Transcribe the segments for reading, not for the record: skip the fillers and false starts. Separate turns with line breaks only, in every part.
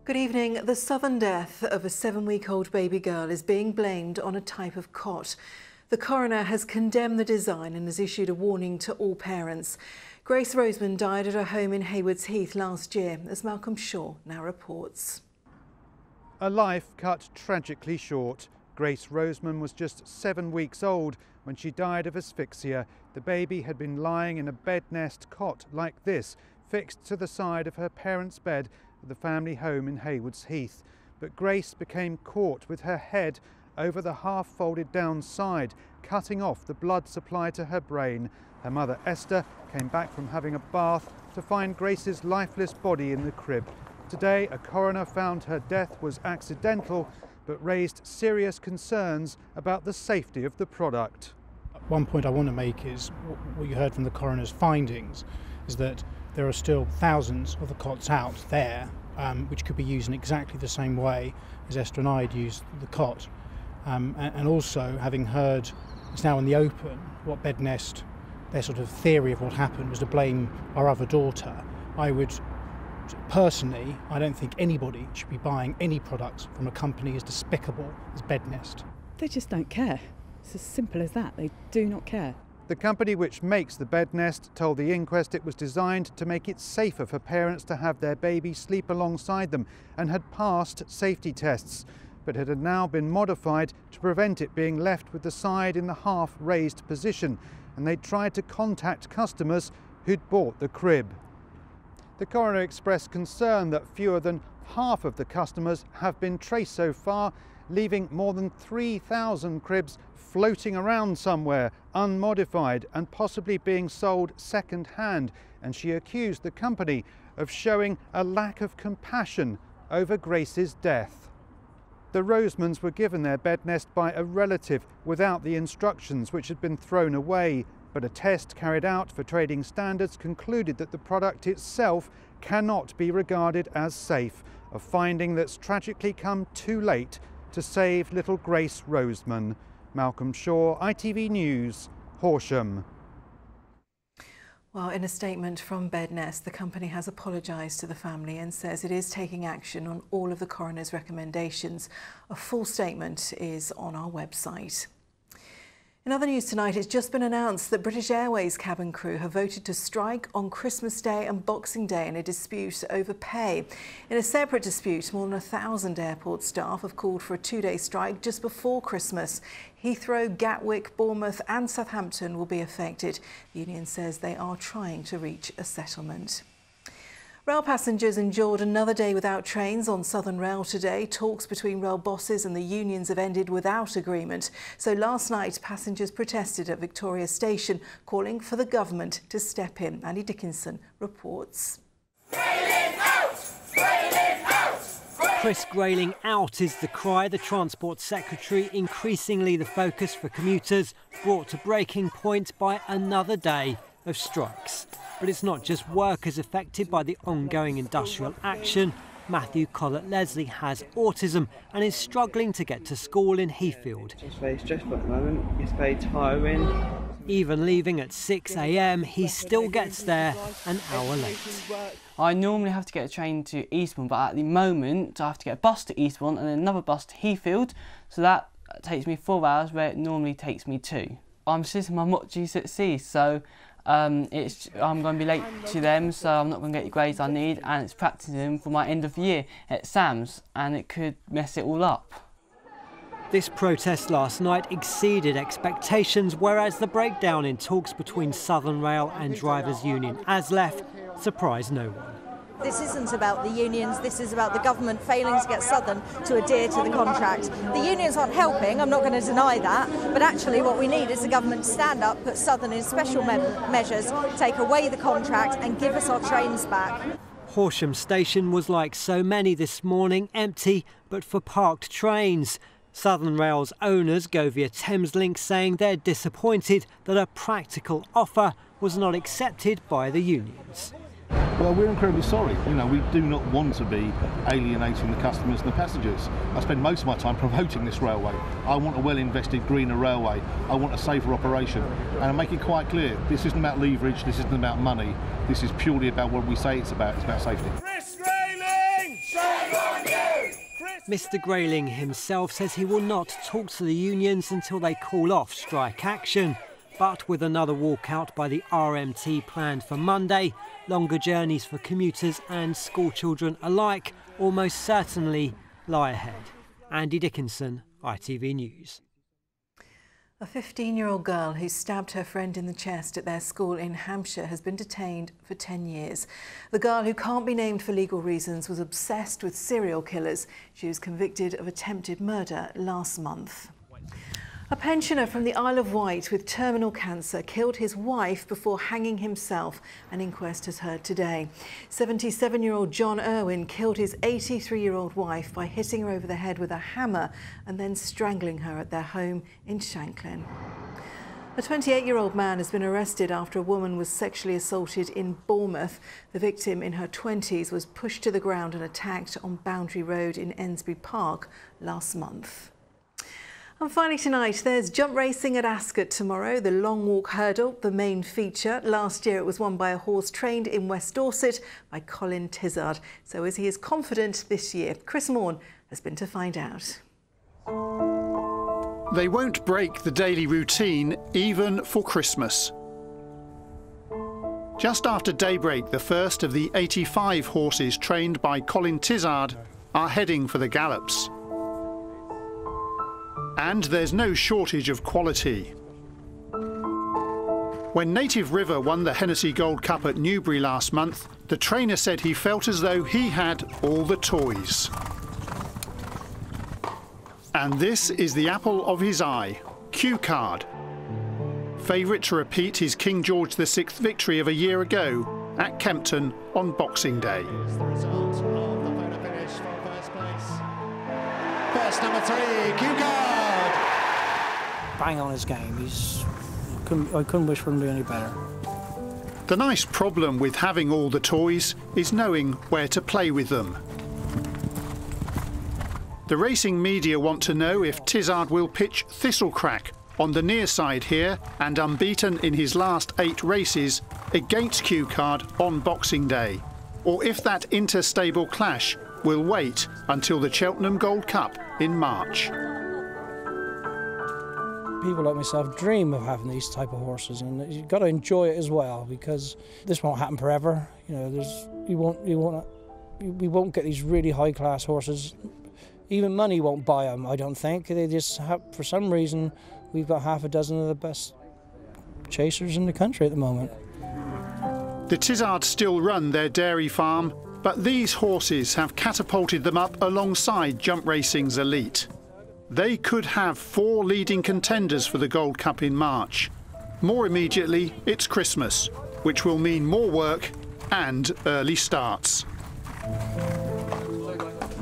Good evening. The sudden death of a 7-week-old baby girl is being blamed on a type of cot. The coroner has condemned the design and has issued a warning to all parents. Grace Roseman died at her home in Haywards Heath last year, as Malcolm Shaw now reports.
A life cut tragically short. Grace Roseman was just 7 weeks old when she died of asphyxia. The baby had been lying in a bed nest cot like this, fixed to the side of her parents' bed at the family home in Haywards Heath. But Grace became caught with her head over the half-folded down side, cutting off the blood supply to her brain. Her mother, Esther, came back from having a bath to find Grace's lifeless body in the crib. Today, a coroner found her death was accidental, but raised serious concerns about the safety of the product.
One point I want to make is what you heard from the coroner's findings is that there are still thousands of the cots out there which could be used in exactly the same way as Esther and I had used the cot. And also, having heard it's now in the open what bed nest, their sort of theory of what happened was to blame our other daughter, I would personally, I don't think anybody should be buying any products from a company as despicable as Bed Nest.
They just don't care. It's as simple as that. They do not care.
The company which makes the bed nest told the inquest it was designed to make it safer for parents to have their baby sleep alongside them and had passed safety tests, but it had now been modified to prevent it being left with the side in the half-raised position, and they tried to contact customers who'd bought the crib. The coroner expressed concern that fewer than half of the customers have been traced so far, leaving more than 3,000 cribs floating around somewhere, unmodified and possibly being sold second-hand, and she accused the company of showing a lack of compassion over Grace's death. The Rosemans were given their bed nest by a relative without the instructions, which had been thrown away, but a test carried out for trading standards concluded that the product itself cannot be regarded as safe, a finding that's tragically come too late to save little Grace Roseman. Malcolm Shaw, ITV News, Horsham.
Well, in a statement from Bed Nest, the company has apologised to the family and says it is taking action on all of the coroner's recommendations. A full statement is on our website. In other news tonight, it's just been announced that British Airways cabin crew have voted to strike on Christmas Day and Boxing Day in a dispute over pay. In a separate dispute, more than 1,000 airport staff have called for a 2-day strike just before Christmas. Heathrow, Gatwick, Bournemouth and Southampton will be affected. The union says they are trying to reach a settlement. Rail passengers endured another day without trains on Southern Rail today. Talks between rail bosses and the unions have ended without agreement. So last night, passengers protested at Victoria Station, calling for the government to step in. Andy Dickinson reports.
Grayling out! Grayling out!
Chris Grayling out is the cry. The Transport Secretary, increasingly the focus for commuters, brought to breaking point by another day of strikes. But it's not just workers affected by the ongoing industrial action. Matthew Collett-Leslie has autism and is struggling to get to school in Heathfield.
It's very stressful at the moment. It's very tiring.
Even leaving at 6 a.m, he still gets there an hour late.
I normally have to get a train to Eastbourne, but at the moment I have to get a bus to Eastbourne and then another bus to Heathfield. So that takes me 4 hours where it normally takes me 2. I'm sitting my mock GCSE, so I'm going to be late to them, so I'm not going to get the grades I need, and it's practising for my end of the year exams, and it could mess it all up.
This protest last night exceeded expectations, whereas the breakdown in talks between Southern Rail and Drivers' Union ASLEF surprised no one.
This isn't about the unions, this is about the government failing to get Southern to adhere to the contract. The unions aren't helping, I'm not going to deny that, but actually what we need is the government to stand up, put Southern in special measures, take away the contract and give us our trains back.
Horsham Station was like so many this morning, empty but for parked trains. Southern Rail's owners go via Thameslink saying they're disappointed that a practical offer was not accepted by the unions.
Well, we're incredibly sorry. You know, we do not want to be alienating the customers and the passengers. I spend most of my time promoting this railway. I want a well-invested, greener railway. I want a safer operation. And I make it quite clear, this isn't about leverage, this isn't about money. This is purely about what we say it's about safety.
Chris Grayling!
Mr Grayling himself says he will not talk to the unions until they call off strike action. But with another walkout by the RMT planned for Monday, longer journeys for commuters and schoolchildren alike almost certainly lie ahead. Andy Dickinson, ITV News.
A 15-year-old girl who stabbed her friend in the chest at their school in Hampshire has been detained for 10 years. The girl, who can't be named for legal reasons, was obsessed with serial killers. She was convicted of attempted murder last month. A pensioner from the Isle of Wight with terminal cancer killed his wife before hanging himself. An inquest has heard today. 77-year-old John Irwin killed his 83-year-old wife by hitting her over the head with a hammer and then strangling her at their home in Shanklin. A 28-year-old man has been arrested after a woman was sexually assaulted in Bournemouth. The victim, in her 20s, was pushed to the ground and attacked on Boundary Road in Ensbury Park last month. And finally tonight, there's jump racing at Ascot tomorrow, the long walk hurdle, the main feature. Last year it was won by a horse trained in West Dorset by Colin Tizard. So is he as confident this year? Chris Morn has been to find out.
They won't break the daily routine even for Christmas. Just after daybreak, the first of the 85 horses trained by Colin Tizard are heading for the gallops. And there's no shortage of quality. When Native River won the Hennessy Gold Cup at Newbury last month, the trainer said he felt as though he had all the toys. And this is the apple of his eye, Q Card. Favourite to repeat his King George VI victory of a year ago at Kempton on Boxing Day.
Here's the result of the photo finish for first place. First number 3, Q Card.
Bang on his game. I couldn't wish for him to do any better.
The nice problem with having all the toys is knowing where to play with them. The racing media want to know if Tizard will pitch Thistlecrack on the near side here and unbeaten in his last 8 races against Q Card on Boxing Day, or if that inter-stable clash will wait until the Cheltenham Gold Cup in March.
People like myself dream of having these type of horses, and you've got to enjoy it as well, because this won't happen forever. You know, we won't get these really high-class horses. Even money won't buy them, I don't think. They just have, for some reason, we've got half a dozen of the best chasers in the country at the moment.
The Tizards still run their dairy farm, but these horses have catapulted them up alongside jump racing's elite. They could have 4 leading contenders for the Gold Cup in March. More immediately, it's Christmas, which will mean more work and early starts.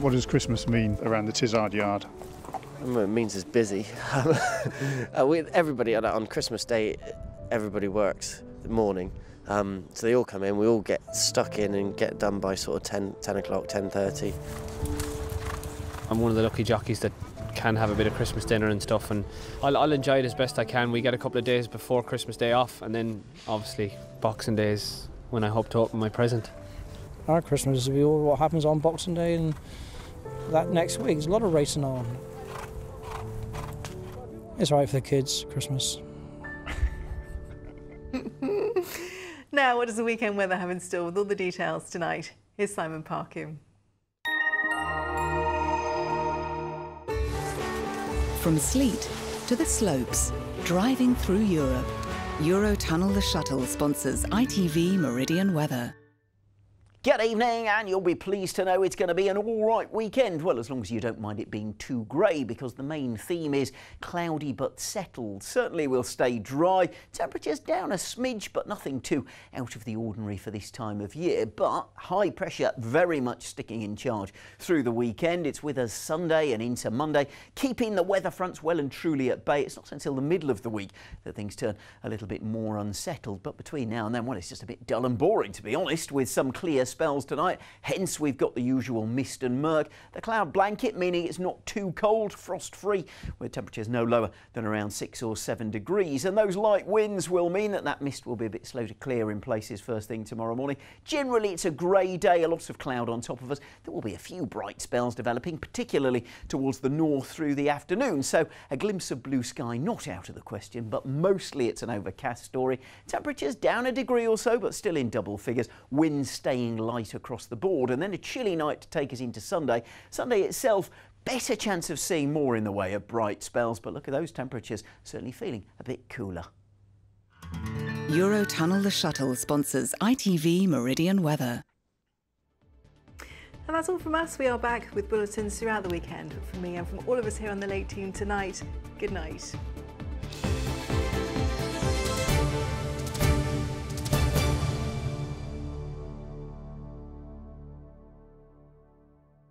What does Christmas mean around the Tizard yard?
It means it's busy. Everybody on Christmas Day, everybody works the morning. So they all come in, we all get stuck in and get done by sort of 10 o'clock, 10:30.
I'm one of the lucky jockeys that can have a bit of Christmas dinner and stuff, and I'll enjoy it as best I can. We get a couple of days before Christmas Day off, and then obviously Boxing Day is when I hope to open my present.
Our Christmas will be all what happens on Boxing Day, and that next week there's a lot of racing on. It's all right for the kids, Christmas.
Now, what does the weekend weather have in store? With all the details tonight, here's Simon Parkin.
From sleet to the slopes, driving through Europe, Eurotunnel the Shuttle sponsors ITV Meridian weather.
Good evening, and you'll be pleased to know it's going to be an all-right weekend. Well, as long as you don't mind it being too grey, because the main theme is cloudy but settled. Certainly will stay dry. Temperatures down a smidge, but nothing too out of the ordinary for this time of year. But high pressure very much sticking in charge through the weekend. It's with us Sunday and into Monday, keeping the weather fronts well and truly at bay. It's not until the middle of the week that things turn a little bit more unsettled. But between now and then, well, it's just a bit dull and boring, to be honest, with some clear spells tonight, hence we've got the usual mist and murk. The cloud blanket meaning it's not too cold, frost-free, with temperatures no lower than around 6 or 7 degrees. And those light winds will mean that mist will be a bit slow to clear in places first thing tomorrow morning. Generally, it's a grey day, a lot of cloud on top of us. There will be a few bright spells developing, particularly towards the north through the afternoon. So a glimpse of blue sky not out of the question, but mostly it's an overcast story. Temperatures down a degree or so, but still in double figures. Winds staying light across the board, and then a chilly night to take us into Sunday. Sunday itself, better chance of seeing more in the way of bright spells, but look at those temperatures, certainly feeling a bit cooler.
Eurotunnel the Shuttle sponsors ITV Meridian weather.
And that's all from us. We are back with bulletins throughout the weekend. From me and from all of us here on the late team tonight, good night.